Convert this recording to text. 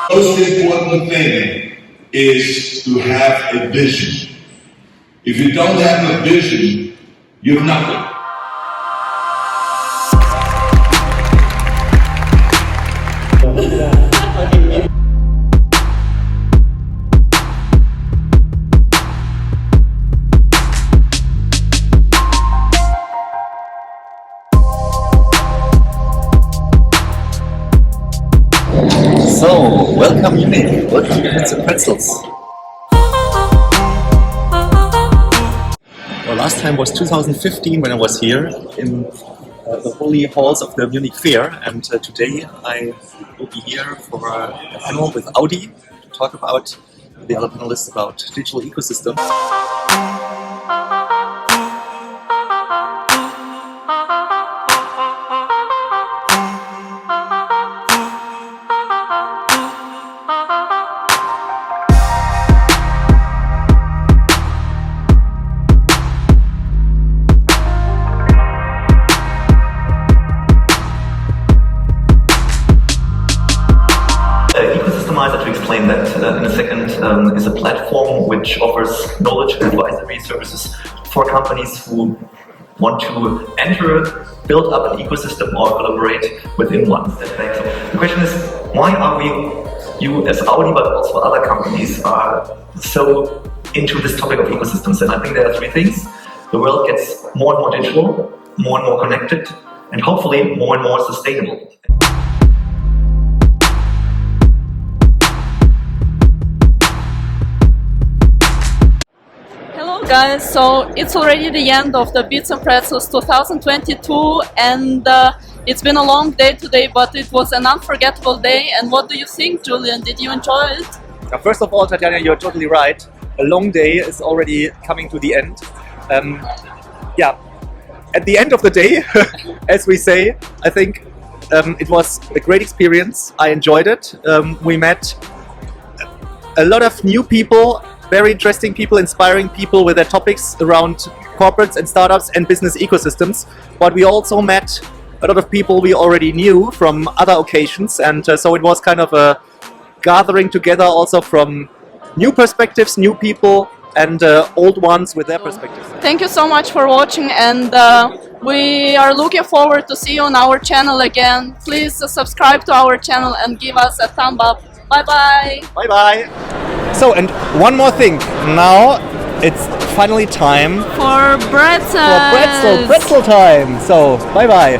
Most important thing is to have a vision. If you don't have a vision, you're nothing. So, welcome Julian, welcome to Bits Pretzels. Well, last time was 2015 when I was here in the holy halls of the Munich Fair, and today I will be here for a panel with Audi to talk about the other panelists about digital ecosystem. Ecosystemizer, to explain that in a second, is a platform which offers knowledge and advisory services for companies who want to enter, build up an ecosystem or collaborate within one. So the question is, why are you as Audi, but also other companies, are so into this topic of ecosystems? And I think there are three things. The world gets more and more digital, more and more connected, and hopefully more and more sustainable. Guys, so it's already the end of the Bits and Pretzels 2022, and it's been a long day today, but it was an unforgettable day. And what do you think, Julian? Did you enjoy it? First of all, Tatiana, you're totally right. A long day is already coming to the end. At the end of the day, as we say, I think it was a great experience. I enjoyed it. We met a lot of new people, very interesting people, inspiring people with their topics around corporates and startups and business ecosystems. But we also met a lot of people we already knew from other occasions, and so it was kind of a gathering together also from new perspectives, new people, and old ones with their perspectives. Thank you so much for watching, and we are looking forward to see you on our channel again. Please subscribe to our channel and give us a thumb up. Bye bye. Bye bye. So, and one more thing. Now it's finally time for Pretzels. Pretzel time. So, bye bye.